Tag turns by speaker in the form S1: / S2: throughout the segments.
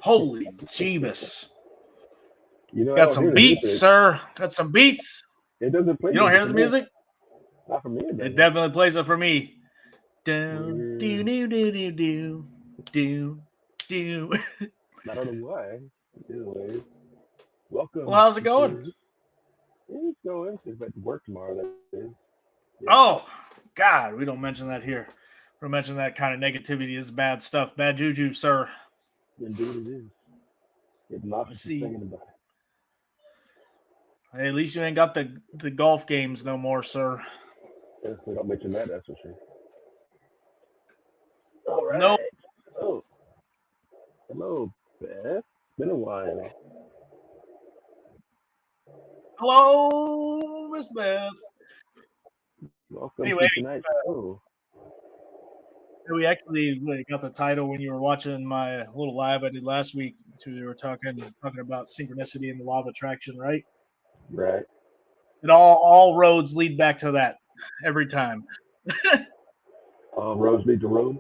S1: Holy Jeebus.
S2: Got
S1: some beats, sir. Got some beats.
S2: It doesn't play.
S1: You don't hear the music?
S2: Not for me.
S1: It definitely plays it for me. Do do do do do do do do.
S2: I don't know why. Anyways, welcome.
S1: Well, how's it going?
S2: It's going. It's at work tomorrow. That is.
S1: Yeah. Oh God, we don't mention that here. We don't mention that kind of negativity is bad stuff, bad juju, sir.
S2: Indeed, it is. It's not thinking about it.
S1: Hey, at least you ain't got the golf games no more, sir.
S2: Yes, we don't mention that. That's for sure. All right.
S1: No.
S2: Oh, hello, Beth. It's been a while.
S1: Hello, Miss Beth.
S2: Welcome to tonight's show.
S1: We actually got the title when you were watching my little live I did last week. We were talking about synchronicity and the law of attraction, right?
S2: Right.
S1: It all roads lead back to that every time.
S2: All roads lead to Rome.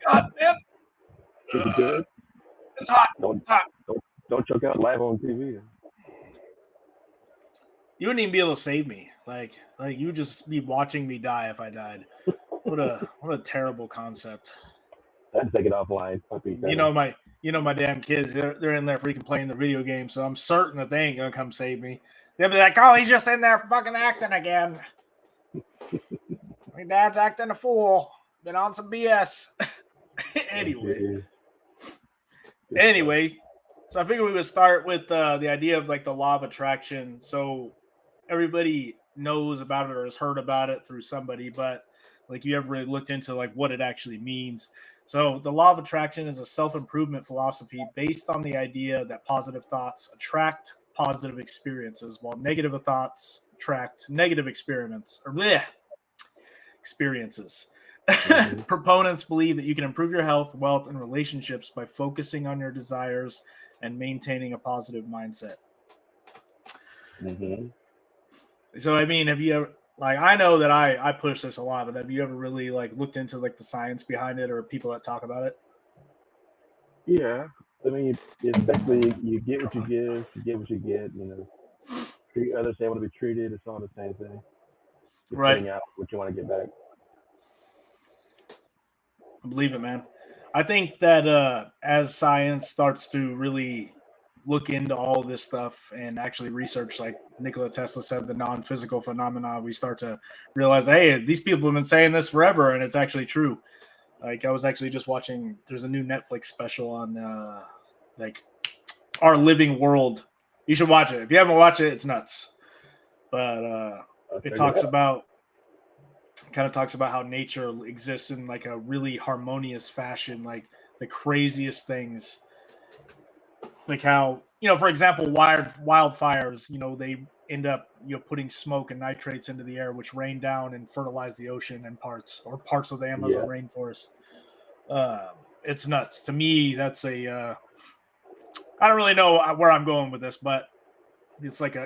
S1: God damn.
S2: Is it good?
S1: It's hot.
S2: Don't choke out live on TV.
S1: You wouldn't even be able to save me. Like you would just be watching me die if I died. What a terrible concept.
S2: I'd take it offline.
S1: You know my damn kids. They're in there freaking playing the video game, so I'm certain that they ain't gonna come save me. They'll be like, "Oh, he's just in there fucking acting again. My dad's acting a fool. Been on some BS." Anyway, so I figured we would start with the idea of like the law of attraction. So everybody knows about it or has heard about it through somebody, but like you ever really looked into like what it actually means. So the law of attraction is a self-improvement philosophy based on the idea that positive thoughts attract positive experiences, while negative thoughts attract negative experiences. Mm-hmm. Proponents believe that you can improve your health, wealth, and relationships by focusing on your desires and maintaining a positive mindset.
S2: Mm-hmm.
S1: So, I mean, have you ever, like, I know that I push this a lot, but have you ever really like looked into like the science behind it or people that talk about it?
S2: Yeah, I mean, it's basically you get what you give, you get what you get. Treat others how you want to be treated. It's all the same thing. You're putting out what you want to get back.
S1: I believe it, man. I think that as science starts to really look into all this stuff and actually research, like Nikola Tesla said, the non-physical phenomena, we start to realize, hey, these people have been saying this forever, and it's actually true. Like I was actually just watching, there's a new Netflix special on like our living world. You should watch it. If you haven't watched it, it's nuts. But it talks about how nature exists in like a really harmonious fashion, like the craziest things. Like how, for example, wildfires, they end up, putting smoke and nitrates into the air, which rain down and fertilize the ocean and parts of the Amazon rainforest. It's nuts. To me, that's I don't really know where I'm going with this, but it's like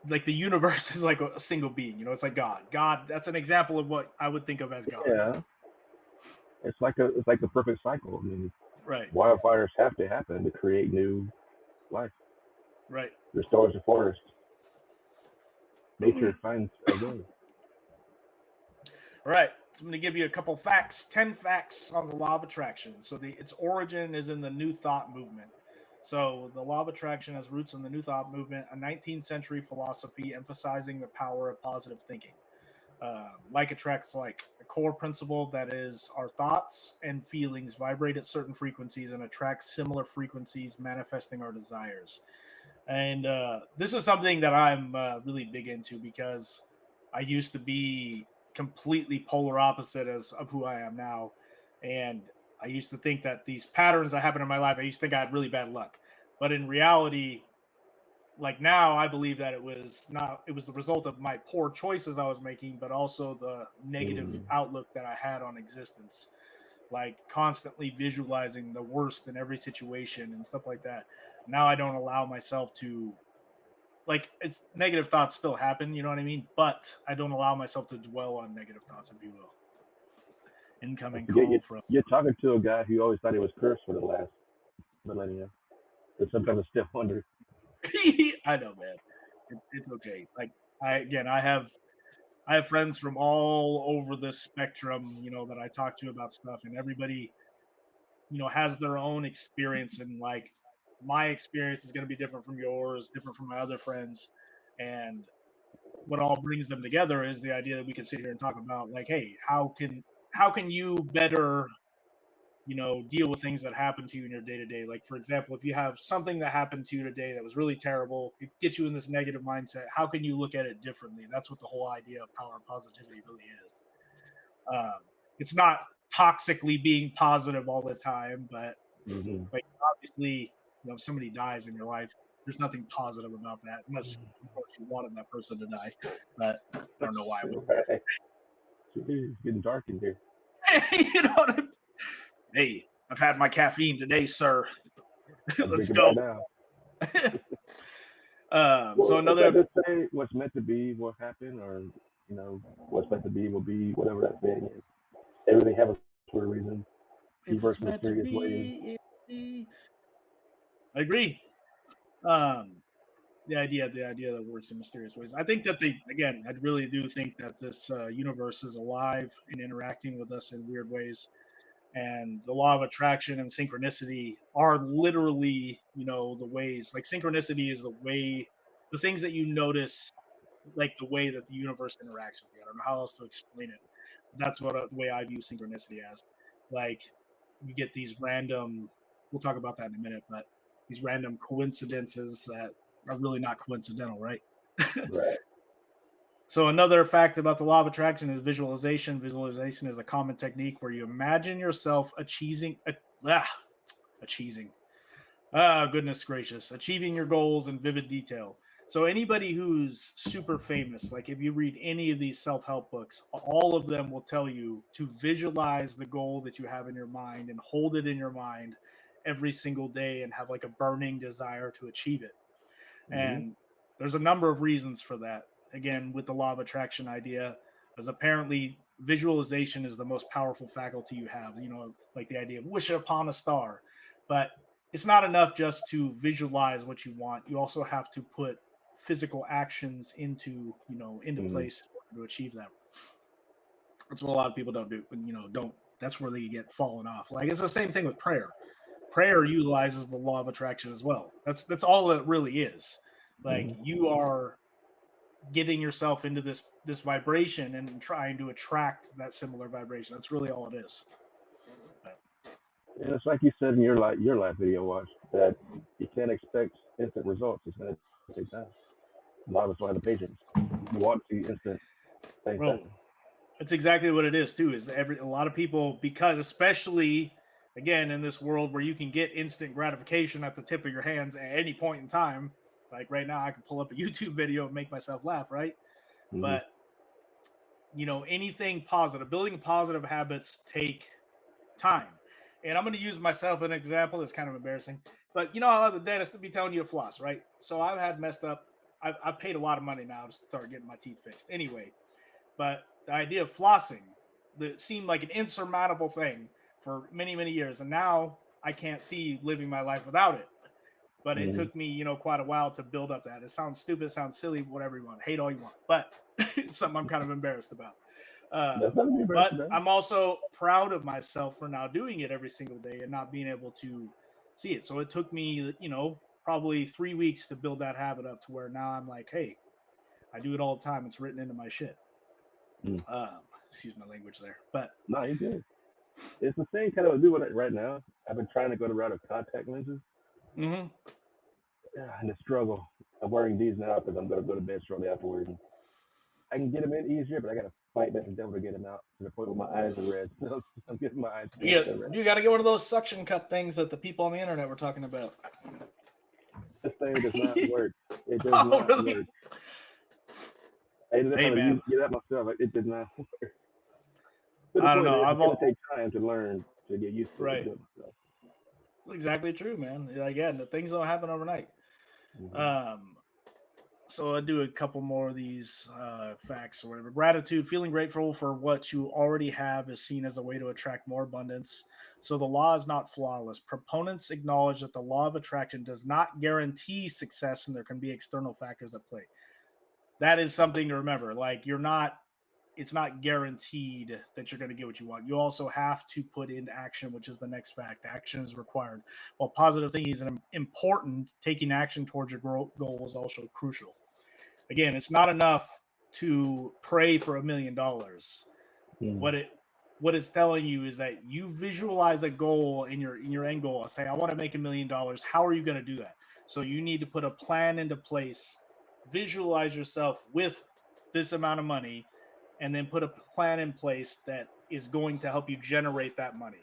S1: the universe is like a single being, it's like God. That's an example of what I would think of as God.
S2: Yeah. It's like the perfect cycle. I mean,
S1: right.
S2: Wildfires have to happen to create new life.
S1: Right.
S2: Restores the forest. Nature finds a way.
S1: All right. So I'm going to give you a couple facts, 10 facts on the law of attraction. So its origin is in the New Thought movement. So the law of attraction has roots in the New Thought movement, a 19th century philosophy emphasizing the power of positive thinking. Like attracts like. The core principle that is our thoughts and feelings vibrate at certain frequencies and attract similar frequencies, manifesting our desires. And this is something that I'm really big into because I used to be completely polar opposite of who I am now. And I used to think that these patterns that happen in my life, I used to think I had really bad luck. But in reality, like now I believe that it was the result of my poor choices I was making, but also the negative
S2: Mm-hmm.
S1: outlook that I had on existence, like constantly visualizing the worst in every situation and stuff like that. Now I don't allow myself to, like, it's negative thoughts still happen, you know what I mean? But I don't allow myself to dwell on negative thoughts, if you will.
S2: I
S1: Incoming
S2: forget
S1: call
S2: you.
S1: from
S2: You're talking to a guy who always thought he was cursed for the last millennia. But sometimes I still wonder.
S1: I know, man. It's okay. Like I have friends from all over the spectrum, that I talk to about stuff, and everybody, has their own experience, and like my experience is going to be different from yours, different from my other friends, and what all brings them together is the idea that we can sit here and talk about, like, hey, how can you better, deal with things that happen to you in your day to day. Like, for example, if you have something that happened to you today that was really terrible, it gets you in this negative mindset. How can you look at it differently? That's what the whole idea of power and positivity really is. It's not toxically being positive all the time, but
S2: Mm-hmm.
S1: like obviously, if somebody dies in your life, there's nothing positive about that, unless of course you wanted that person to die. But I don't know why.
S2: Right. It's getting dark in here.
S1: you know what I mean? Hey, I've had my caffeine today, sir.
S2: I'm
S1: Let's
S2: drinking
S1: go.
S2: right now.
S1: So
S2: Well, it's like
S1: another,
S2: they say, what's meant to be will happen, or what's meant to be will be. Whatever that saying is. Everything happens for a reason. He
S1: if
S2: works
S1: it's
S2: in
S1: meant to
S2: mysterious ways.
S1: be, it be. I agree. Um, the idea that works in mysterious ways. I think that again, I really do think that this universe is alive and interacting with us in weird ways. And the law of attraction and synchronicity are literally, the ways. Like synchronicity is the things that you notice, like the way that the universe interacts with you. I don't know how else to explain it. That's the way I view synchronicity as. Like, you get these random. We'll talk about that in a minute, but these random coincidences that are really not coincidental, right?
S2: Right.
S1: So another fact about the law of attraction is visualization. Visualization is a common technique where you imagine yourself achieving. Goodness gracious, achieving your goals in vivid detail. So anybody who's super famous, like if you read any of these self-help books, all of them will tell you to visualize the goal that you have in your mind and hold it in your mind every single day and have like a burning desire to achieve it.
S2: Mm-hmm.
S1: And there's a number of reasons for that. Again, with the law of attraction idea, as apparently visualization is the most powerful faculty you have, like the idea of wish upon a star. But it's not enough just to visualize what you want. You also have to put physical actions into
S2: Mm-hmm.
S1: place in order to achieve that. That's what a lot of people don't do. Don't. That's where they get fallen off. Like, it's the same thing with prayer. Prayer utilizes the law of attraction as well. That's all it really is. Like,
S2: Mm-hmm.
S1: you are getting yourself into this vibration and trying to attract that similar vibration. That's really all it is. But,
S2: And it's like you said in your live video watch that you can't expect instant results. It's going to take time. A lot of us don't have the patience. We want to see instant things
S1: bro,
S2: happen.
S1: that's exactly what it is too. Is a lot of people, because especially again in this world where you can get instant gratification at the tip of your hands at any point in time. Like right now, I can pull up a YouTube video and make myself laugh, right?
S2: Mm-hmm.
S1: But anything positive, building positive habits take time. And I'm going to use myself as an example. It's kind of embarrassing, but how the dentist would be telling you to floss, right? So I've had messed up. I've paid a lot of money now to start getting my teeth fixed. Anyway, but the idea of flossing that seemed like an insurmountable thing for many, many years, and now I can't see living my life without it. But it
S2: Mm-hmm.
S1: took me, quite a while to build up that. It sounds stupid, it sounds silly, whatever you want, hate all you want, but it's something I'm kind of embarrassed about.
S2: That's not to be
S1: But
S2: embarrassed about.
S1: I'm also proud of myself for now doing it every single day and not being able to see it. So it took me, probably 3 weeks to build that habit up to where now I'm like, hey, I do it all the time. It's written into my shit.
S2: Mm.
S1: Excuse my language there, but
S2: No, you're good. It's the same kind of I do with it right now. I've been trying to go the route of contact lenses.
S1: mm-hmm.
S2: And the struggle. I'm wearing these now because I'm going to go to bed shortly afterwards. I can get them in easier, but I got to fight back the devil to get him out to the point where my eyes are red. So I'm getting my eyes
S1: Yeah,
S2: so red.
S1: you got to get one of those suction cup things that the people on the internet were talking about.
S2: This thing does not work. It does
S1: Oh,
S2: not
S1: really?
S2: work. I ended up
S1: Hey,
S2: having to
S1: man.
S2: get that myself. It did not work. To the
S1: I don't
S2: point
S1: know.
S2: that it's going to take time to learn to get used to it.
S1: Right.
S2: To do it myself.
S1: Exactly true, man. Again, the things don't happen overnight. So I do a couple more of these facts or whatever. Gratitude, feeling grateful for what you already have is seen as a way to attract more abundance. So the law is not flawless. Proponents acknowledge that the law of attraction does not guarantee success and there can be external factors at play. That is something to remember. Like it's not guaranteed that you're going to get what you want. You also have to put into action, which is the next fact. Action is required. While positive thinking is important, taking action towards your goal is also crucial. Again, it's not enough to pray for $1 million. What it's telling you is that you visualize a goal in your end goal. Say, I want to make $1 million. How are you going to do that? So you need to put a plan into place. Visualize yourself with this amount of money, and then put a plan in place that is going to help you generate that money.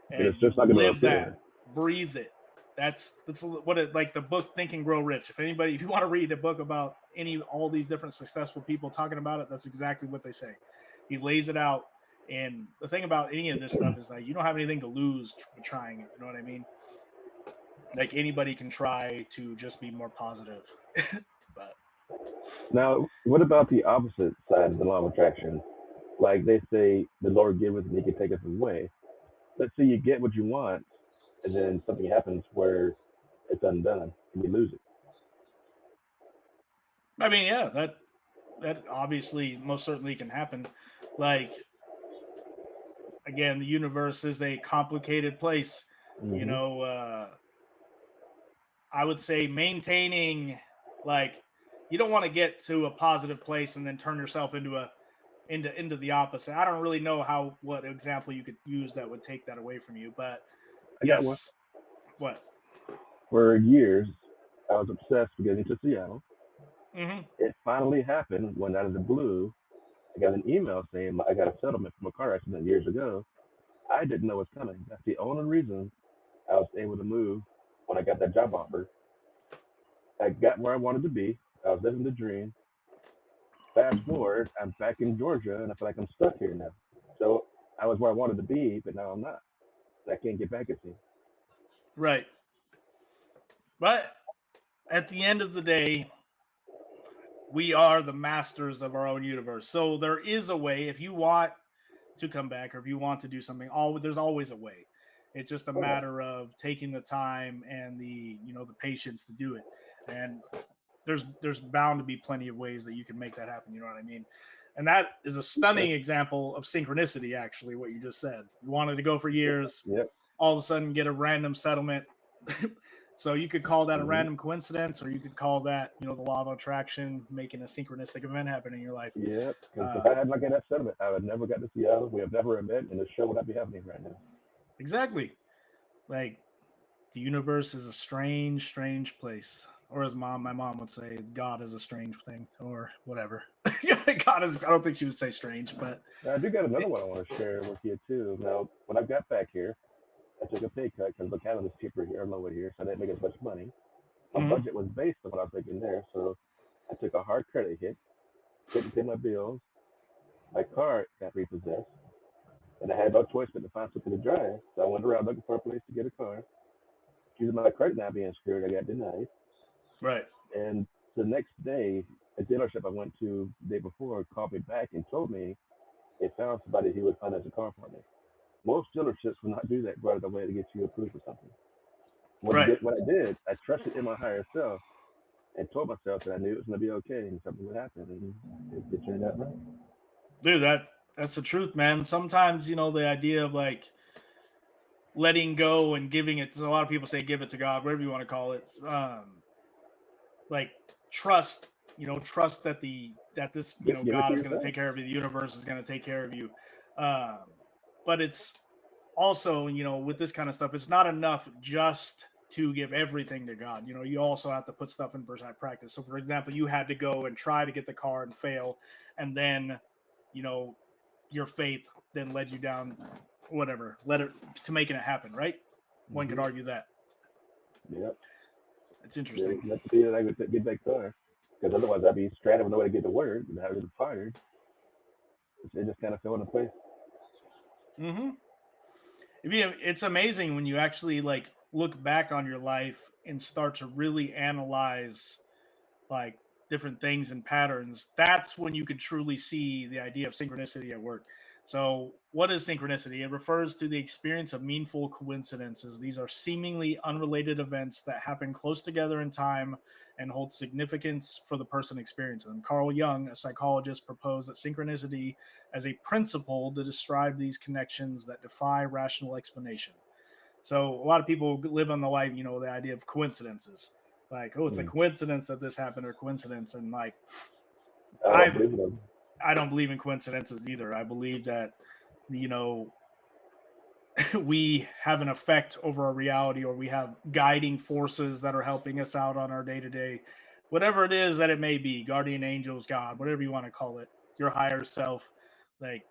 S1: And
S2: it's just not going to
S1: live
S2: appear.
S1: that, breathe it. That's what it like the book Think and Grow Rich. If you want to read a book about all these different successful people talking about it, that's exactly what they say. He lays it out. And the thing about any of this stuff is like you don't have anything to lose trying it. You know what I mean? Like anybody can try to just be more positive. But
S2: Now, what about the opposite side of the law of attraction? Like they say, the Lord giveth and He can take us away. Let's say you get what you want, and then something happens where it's undone and you lose it.
S1: I mean, yeah, that obviously most certainly can happen. Like again, the universe is a complicated place. You know, I would say maintaining like you don't want to get to a positive place and then turn yourself into the opposite. I don't really know what example you could use that would take that away from you, but
S2: I got one.
S1: yes. What?
S2: For years, I was obsessed with getting to Seattle.
S1: Mm-hmm.
S2: It finally happened when, out of the blue, I got an email saying I got a settlement from a car accident years ago. I didn't know it was coming. That's the only reason I was able to move when I got that job offer. I got where I wanted to be. I was living the dream. Fast forward, I'm back in Georgia, and I feel like I'm stuck here now. So I was where I wanted to be, but now I'm not. I can't get back, it seems.
S1: Right. But at the end of the day, we are the masters of our own universe. So there is a way if you want to come back or if you want to do something, there's always a way. It's just a matter of taking the time and the patience to do it. And there's bound to be plenty of ways that you can make that happen. You know what I mean? And that is a stunning example of synchronicity, actually, what you just said. You wanted to go for years, all of a sudden get a random settlement. So you could call that a random coincidence, or you could call that, the law of attraction making a synchronistic event happen in your life.
S2: Yep. If I had not got that settlement, I would never got to Seattle. We have never met, and the show would not be happening right now.
S1: Exactly. Like the universe is a strange, strange place. Or as my mom would say, God is a strange thing, or whatever. God is. I don't think she would say strange, but
S2: now, I do got another one I want to share with you too. Now, when I got back here, I took a pay cut because the Canada's cheaper here, lower here, so I didn't make as much money. My budget was based on what I was making there, so I took a hard credit hit, couldn't pay my bills. My car got repossessed, and I had no choice but to find something to drive. So I went around looking for a place to get a car. Using my credit now being screwed, I got denied.
S1: Right.
S2: And the next day, a dealership I went to the day before called me back and told me they found somebody who would finance a car for me. Most dealerships will not do that right away to get you approved for something. What I did, I trusted in my higher self and told myself that I knew it was going to be okay and something would happen, and it turned out right.
S1: Dude, that's the truth, man. Sometimes, the idea of like letting go and giving it to a lot of people say give it to God, whatever you want to call it. Like trust, trust that this, God is going to take care of you. The universe is going to take care of you. But it's also, with this kind of stuff, it's not enough just to give everything to God. You also have to put stuff in practice. So for example, you had to go and try to get the car and fail, and then your faith then led you down, whatever, led it to making it happen, right? One could argue that.
S2: Yep.
S1: It's interesting.
S2: That's the thing that I would get that car. Because otherwise I'd be stranded with nowhere to get to work and have it fired. It just kind of fell into place.
S1: It's amazing when you actually like look back on your life and start to really analyze like different things and patterns. That's when you could truly see the idea of synchronicity at work. So, what is synchronicity? It refers to the experience of meaningful coincidences. These are seemingly unrelated events that happen close together in time and hold significance for the person experiencing them. Carl Jung, a psychologist, proposed that synchronicity as a principle to describe these connections that defy rational explanation. So, a lot of people live on the life, the idea of coincidences. Like, oh, it's a coincidence that this happened, or coincidence, and like,
S2: I don't believe them.
S1: I don't believe in coincidences either. I believe that, we have an effect over our reality, or we have guiding forces that are helping us out on our day to day, whatever it is that it may be, guardian angels, God, whatever you want to call it, your higher self. Like,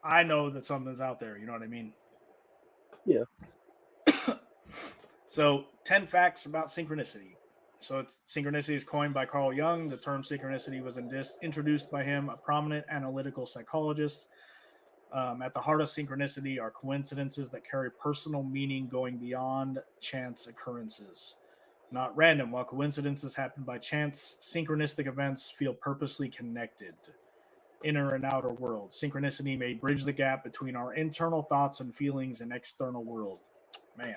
S1: I know that something's out there. You know what I mean?
S2: Yeah.
S1: So, 10 facts about synchronicity. So, synchronicity is coined by Carl Jung. The term synchronicity was introduced by him, a prominent analytical psychologist. At the heart of synchronicity are coincidences that carry personal meaning going beyond chance occurrences. Not random. While coincidences happen by chance, synchronistic events feel purposely connected. Inner and outer world. Synchronicity may bridge the gap between our internal thoughts and feelings and external world. Man.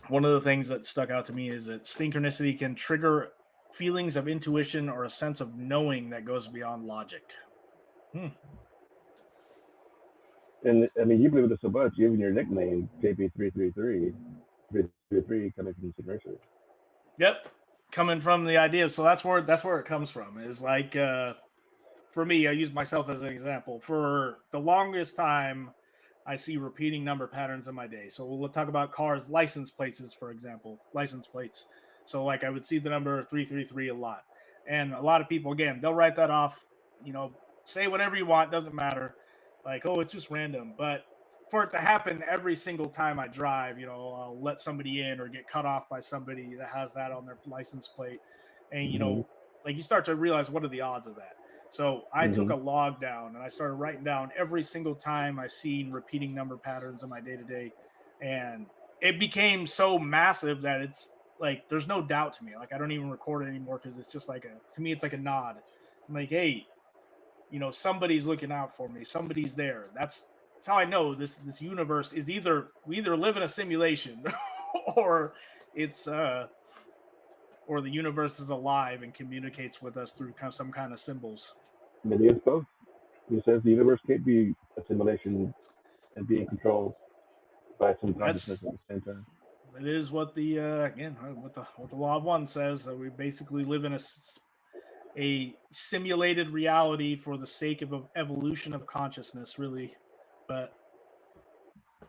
S1: One of the things that stuck out to me is that synchronicity can trigger feelings of intuition or a sense of knowing that goes beyond logic.
S2: And I mean, you believe it so much, even your nickname, JP333, 333 coming from synchronicity.
S1: Yep, coming from the idea. So that's where it comes from. Is like, for me, I use myself as an example. For the longest time, I see repeating number patterns in my day. So we'll talk about cars, license plates, for example, license plates. So like I would see the number 333 a lot. And a lot of people, again, they'll write that off, say whatever you want, doesn't matter. Like, oh, it's just random. But for it to happen every single time I drive, I'll let somebody in or get cut off by somebody that has that on their license plate. And, like you start to realize, what are the odds of that? So I took a log down and I started writing down every single time I seen repeating number patterns in my day to day. And it became so massive that it's like, there's no doubt to me. Like, I don't even record it anymore because it's just like to me, it's like a nod. I'm like, hey, somebody's looking out for me. Somebody's there. That's how I know this universe is we either live in a simulation or it's or the universe is alive and communicates with us through some kind of symbols.
S2: Maybe it's both. He says the universe can't be a simulation and be in control by some consciousness at the same time.
S1: It is what the what the law of one says, that we basically live in a simulated reality for the sake of evolution of consciousness, really. But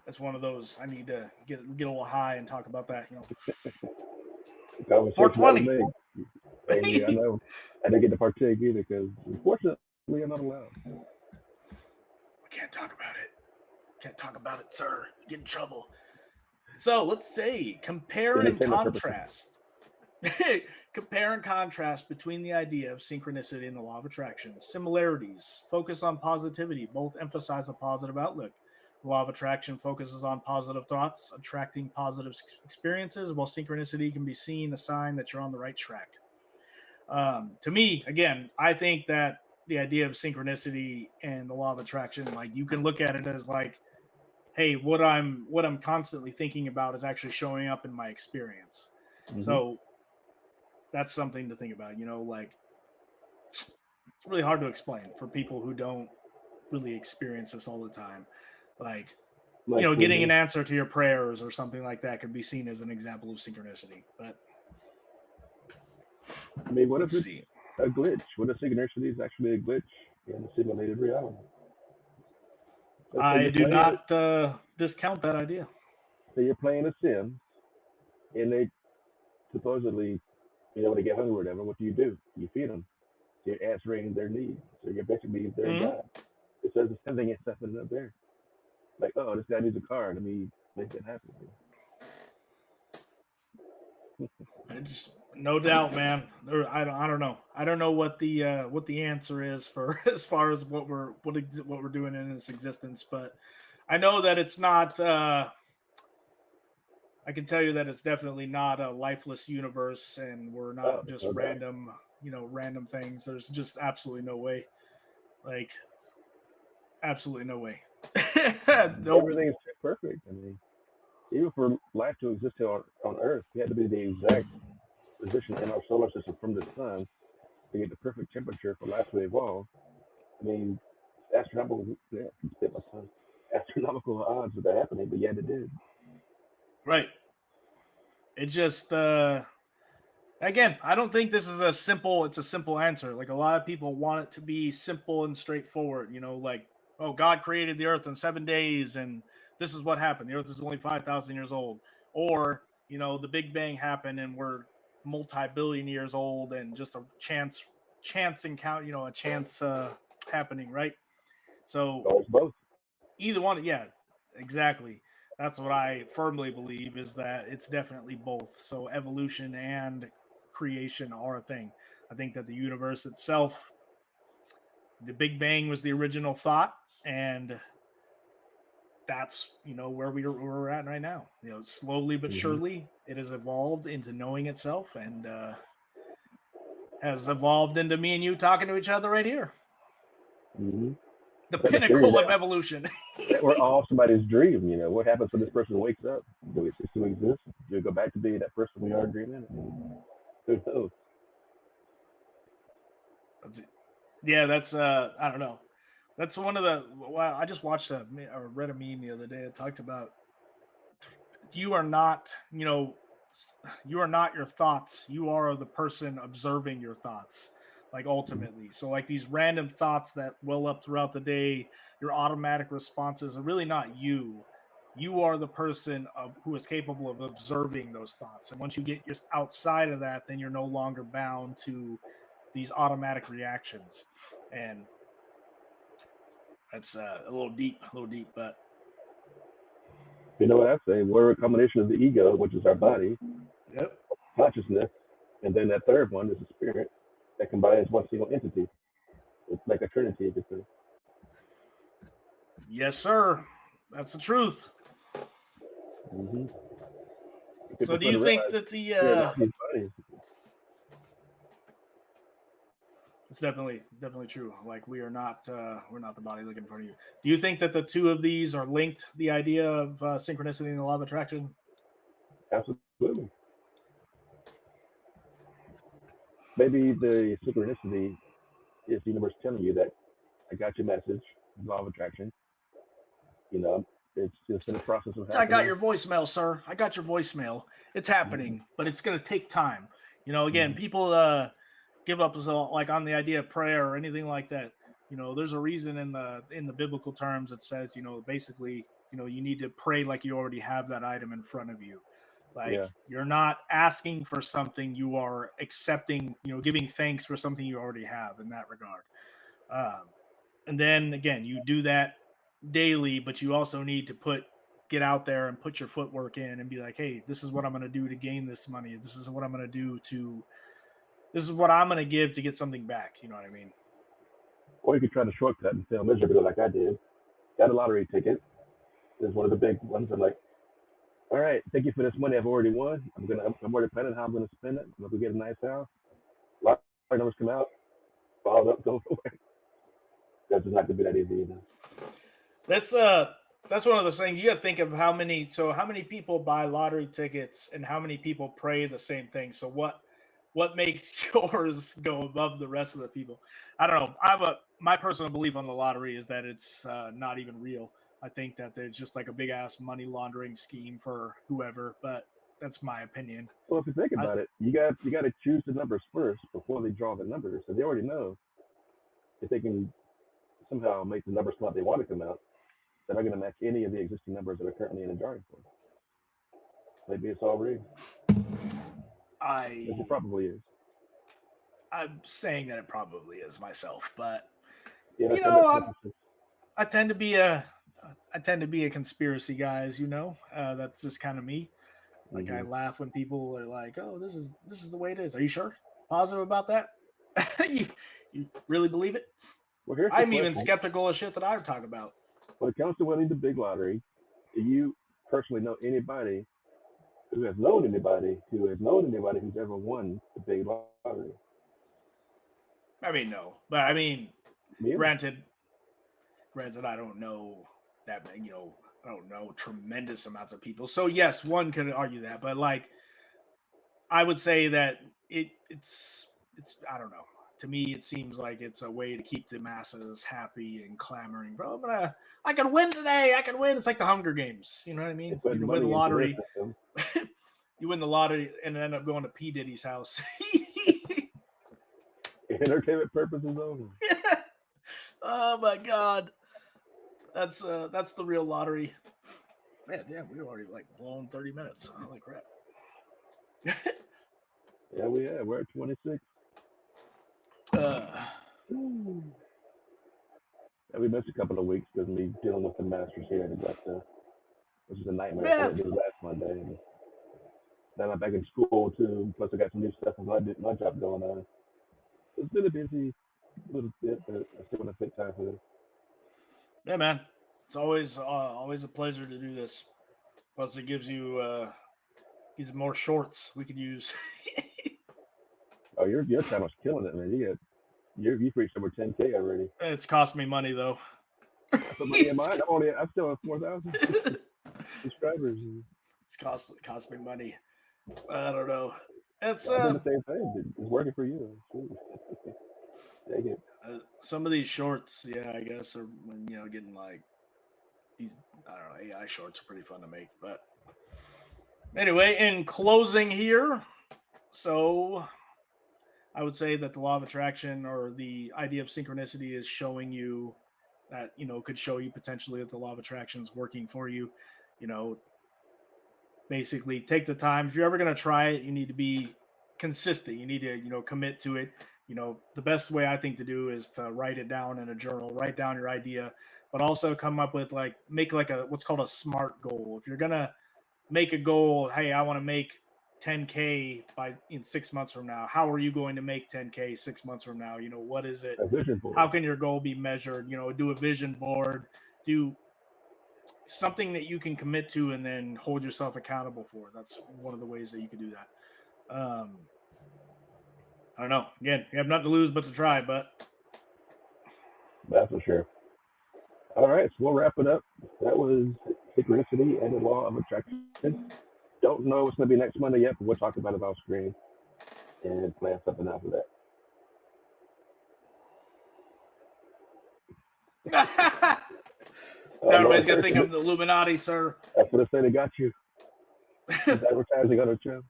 S1: that's one of those. I need to get a little high and talk about that. 420.
S2: I know. I didn't get to partake either because, unfortunately, I'm not allowed.
S1: We can't talk about it. Can't talk about it, sir. Get in trouble. So let's say compare and contrast. Compare and contrast between the idea of synchronicity and the law of attraction. Similarities. Focus on positivity. Both emphasize a positive outlook. The law of attraction focuses on positive thoughts, attracting positive experiences, while synchronicity can be seen a sign that you're on the right track. To me, again, I think that the idea of synchronicity and the law of attraction, like, you can look at it as like, hey, what I'm constantly thinking about is actually showing up in my experience. So that's something to think about. Like, it's really hard to explain for people who don't really experience this all the time. Like getting an answer to your prayers or something like that could be seen as an example of synchronicity. But
S2: I mean, what if it's a glitch? What if synchronicity is actually a glitch in a simulated reality?
S1: I do not discount that idea.
S2: So you're playing a sim, and they supposedly, when they get hungry or whatever, what do? You feed them. So you're answering their needs. So you're basically their
S1: Mm-hmm.
S2: God. It says the same thing is stepping up there. Like, oh, this guy needs a car. Let me make that happen.
S1: It's no doubt, man. I don't know. I don't know what the answer is for as far as what we're doing in this existence, but I know that it's not. I can tell you that it's definitely not a lifeless universe, and we're
S2: Oh,
S1: not just
S2: no doubt.
S1: random things. There's just absolutely no way. Like, absolutely no way. Nope.
S2: Everything is perfect. I mean, even for life to exist here on Earth, we had to be the exact position in our solar system from the sun to get the perfect temperature for life to evolve. I mean, astronomical, yeah, I can spit my tongue. Astronomical odds of that happening, but yet it did.
S1: Right. It just again, I don't think this is it's a simple answer. Like, a lot of people want it to be simple and straightforward, like, oh, God created the earth in 7 days and this is what happened. The earth is only 5,000 years old. Or, the Big Bang happened and we're multi-billion years old and just a chance encounter, a chance happening, right? So
S2: Oh, it's both.
S1: either one, yeah, exactly. That's what I firmly believe, is that it's definitely both. So evolution and creation are a thing. I think that the universe itself, the Big Bang was the original thought, and that's where we're at right now. Slowly but
S2: Mm-hmm.
S1: surely, it has evolved into knowing itself, and has evolved into me and you talking to each other right here.
S2: Mm-hmm.
S1: The
S2: But the theory
S1: pinnacle of evolution.
S2: that we're all somebody's dream. You know, what happens when this person wakes up? Do we cease to exist? Do we go back to being that person we are dreaming? Who knows?
S1: Yeah, that's I don't know. That's one of the. Well, I just watched or read a meme the other day that talked about, you are not, you are not your thoughts. You are the person observing your thoughts. Like, ultimately, so like these random thoughts that well up throughout the day, your automatic responses are really not you. You are the person who is capable of observing those thoughts. And once you get outside of that, then you're no longer bound to these automatic reactions. And that's a little deep, but
S2: You know what I say? We're a combination of the ego, which is our body,
S1: yep.
S2: consciousness, and then that third one is the spirit that combines one single entity. It's like a trinity, you could say.
S1: Yes, sir. That's the truth.
S2: Mm-hmm.
S1: So,
S2: People
S1: do
S2: fail
S1: you
S2: to
S1: think
S2: realize
S1: that the
S2: we're not these bodies.
S1: it's definitely true. Like, we're not the body looking in front of you. Do you think that the two of these are linked? The idea of synchronicity and the law of attraction.
S2: Absolutely. Maybe the synchronicity is the universe telling you that I got your message, law of attraction. You know, it's just in the process of
S1: I got
S2: happening.
S1: your voicemail, sir. I got your voicemail. It's
S2: Mm-hmm.
S1: happening, but it's going to take time. Again,
S2: Mm-hmm.
S1: people give up like on the idea of prayer or anything like that. There's a reason in the biblical terms it says, basically, you need to pray like you already have that item in front of you. Like,
S2: Yeah.
S1: you're not asking for something, you are accepting, giving thanks for something you already have in that regard. Um, and then again, you do that daily, but you also need to get out there and put your footwork in and be like, hey, this is what I'm going to do to gain this money. This is what I'm going to give to get something back. You know what I mean?
S2: Or you could try to shortcut and fail miserably like I did. Got a lottery ticket. It's one of the big ones. I'm like, all right, thank you for this money I've already won. I'm already planning how I'm gonna spend it. I'm gonna get a nice house. Lottery numbers come out, followed up, go away. That's just not gonna be that easy either.
S1: That's that's one of those things. You got to think of how many people buy lottery tickets and how many people pray the same thing. So what makes yours go above the rest of the people? I don't know. My personal belief on the lottery is that it's not even real. I think that there's just like a big ass money laundering scheme for whoever, but that's my opinion.
S2: Well, if you think
S1: I,
S2: about it, you got to choose the numbers first before they draw the numbers. So they already know if they can somehow make the numbers come out they want to come out, they're not gonna match any of the existing numbers that are currently in the drawing board. Maybe it's all rigged,
S1: I
S2: as it probably is.
S1: I'm saying that it probably is myself, but
S2: Yeah,
S1: you
S2: some
S1: know,
S2: purposes.
S1: I tend to be a conspiracy guy, as you know. That's just kind of me. Like I
S2: Mm-hmm.
S1: laugh when people are like, "Oh, this is the way it is." Are you sure? Positive about that? you, you really believe it?
S2: Well, here's the
S1: I'm even
S2: question:
S1: skeptical of shit that I talk about.
S2: when it comes to winning the big lottery, do you personally know anybody who has known anybody who has known anybody who's ever won the big lottery?
S1: I mean, no, but I mean,
S2: Me either.
S1: granted, granted, I don't know that I don't know tremendous amounts of people. So yes, one could argue that, but like I would say that it's I don't know. To me, it seems like it's a way to keep the masses happy and clamoring. Bro, but I can win today. I can win. It's like the Hunger Games. You know what I
S2: They
S1: mean?
S2: put
S1: You win the
S2: money into their
S1: lottery.
S2: system.
S1: You win the lottery and end up going to P Diddy's house.
S2: Entertainment purposes only.
S1: Oh my god, that's the real lottery. Man, damn, we already like blown 30 minutes. Holy crap.
S2: Yeah, we're at 26.
S1: uh,
S2: And we missed a couple of weeks because of me dealing with the Masters here in Augusta, which is a nightmare. I
S1: man,
S2: didn't do it last Monday. And then I'm back in school too. Plus, I got some new stuff with my job going on. It's been a busy little bit, but I still want to take time for this.
S1: yeah, man, it's always a pleasure to do this. Plus, it gives more shorts we could use.
S2: Oh, your channel's killing it, man. You've reached over 10K already.
S1: It's cost me money though.
S2: I put money in
S1: it's
S2: mine. I'm still at 4,000 subscribers.
S1: cost me money. I don't know. It's
S2: I'm doing the same thing. It's working for you. Take it.
S1: some of these shorts, yeah, I guess are when getting like these I don't know AI shorts are pretty fun to make. But anyway, in closing here, so I would say that the law of attraction or the idea of synchronicity is showing you that could show you potentially that the law of attraction is working for you. You know, basically take the time. If you're ever going to try it, you need to be consistent. You need to commit to it. The best way I think to do is to write it down in a journal, write down your idea, but also come up with make like a what's called a SMART goal. If you're gonna make a goal, hey, I want to make 10K in 6 months from now. How are you going to make 10K 6 months from now? What is it?
S2: A vision
S1: How
S2: board.
S1: can your goal be measured? Do a vision board, do something that you can commit to and then hold yourself accountable for. That's one of the ways that you can do that. I don't know. Again, you have nothing to lose but to try, but
S2: That's for sure. All right, so we'll wrap it up. That was synchronicity and the law of attraction. Don't know what's going to be next Monday yet, but we'll talk about it off screen and plan something out for that.
S1: everybody's gonna think I'm the Illuminati, sir.
S2: That's what I say. They got you. With advertising on the channel.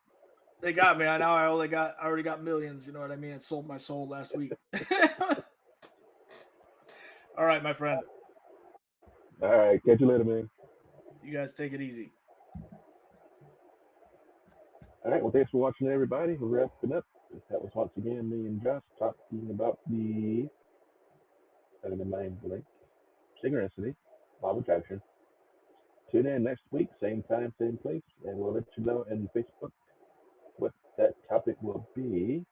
S1: They got me. I already got millions. You know what I mean? I sold my soul last week. All right, my friend.
S2: All right, catch you later, man.
S1: You guys take it easy.
S2: All right, well, thanks for watching, everybody. We're wrapping up. That was once again me and Josh talking about the mind blank synchronicity, law of attraction. Tune in next week, same time, same place, and we'll let you know in Facebook what that topic will be.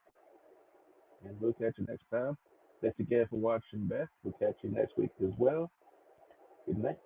S2: And we'll catch you next time. Thanks again for watching, Beth. We'll catch you next week as well. Good night.